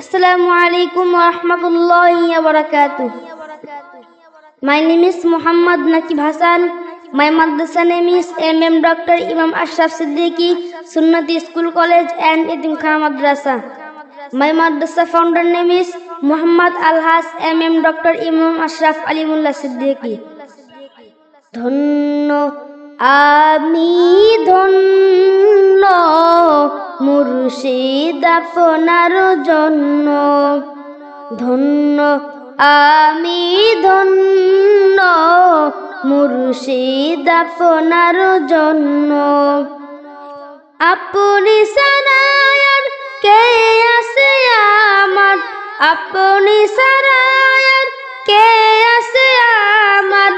Assalamu alaikum wa rahmatullahi wa barakatuh. My name is Muhammad Nakib Hassan. My madrasa name is MM Dr. Imam Ashraf Siddiqui, Sunnati School College and Etimkhana Madrasa. My madrasa founder name is Muhammad Alhas MM Dr. Imam Ashraf Alimullah Siddiqui. ধন্য আমি ধন্য মুর্শিদ আপনার জন্য, ধন্য আমি ধন্য মুর্শিদ আপনার জন্য। আপনি ছাড়া আর কে আছে আমার, আপনি ছাড়া আর কে আছে আমার,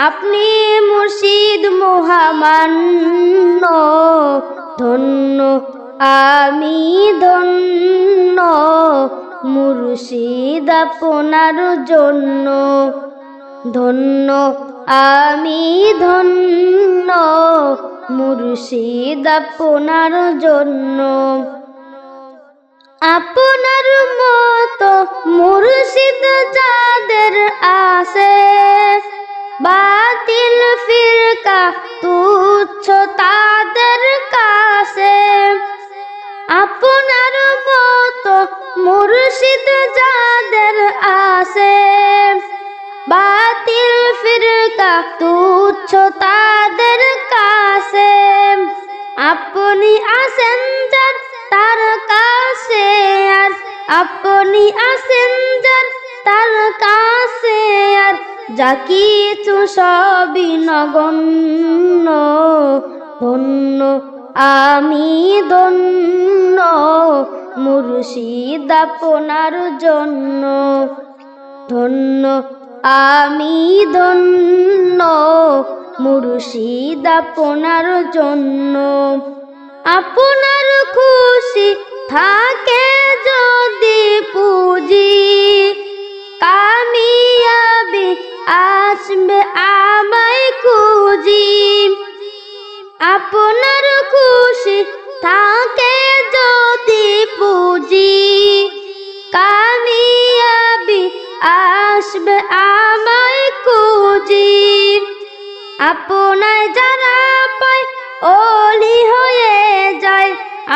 আপনি মুর্শিদ মহামান্য। ধন্য আমি ধন্য মুর্শিদ আপনার জন্য, ধন্য আমি ধন্য মুর্শিদ আপনার জন্য। আপনার মতো মুর্শিদ যাদের আছে, বাতিল ফিরকা তুচ্ছ তাদের কাছে। আপনার মতো মুর্শিদ যাদের আছে, বাতিল ফিরকা তুচ্ছ তাদের কাছে। আপনি আছেন যার তার কাছে, আর আপনি আছেন যার তার কাছে, আর যা কিছু সবই নগণ্য। ধন্য আমি ধন্য মুর্শিদ আপনার জন্য, ধন্য আমি ধন্য মুর্শিদ আপনার জন্য। আপনার খুশি থাকে যদি পুঁজি, কামিয়াবি আসবে আমায় খুঁজি। আপনার খুশি থাকে যদি পুঁজি, কামিয়াবি আসবে আমায় খুঁজি। আপনায় যারা পায় ওলি হয়ে যায়,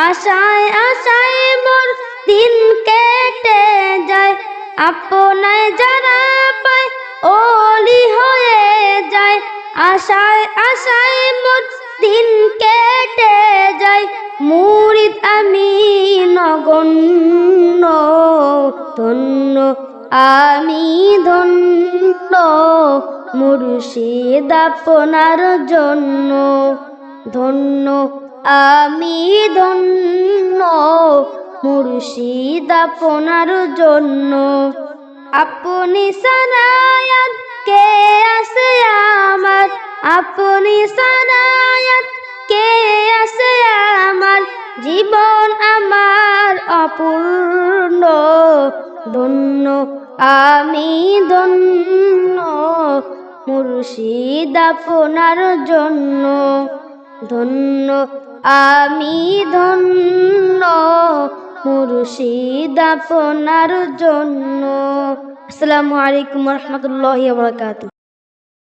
আশায় আশায় মোর দিন কেটে যায়। আপনায় যারা পায় ওলি হয়ে যায়, আশায় আশায় মোর দিন কেটে যায়। মুরিদ আমি নগণ্য, ধন্য আমি ধন্য মুর্শিদ আপনার জন্য, ধন্য আমি ধন্য মুর্শিদ আপনার জন্য। আপনি ছাড়া আর কে আছে আমার, আপনি ছাড়া আর কে আছে আমার, জীবন আমার অপূর্ণ। ধন্য আমি ধন্য মুর্শিদ আপনার জন্য, ধন্য আমি ধন্য মুর্শিদ আপনার জন্য। আসসালামু আলাইকুম ওয়া রাহমাতুল্লাহি ওয়া বারাকাতুহু।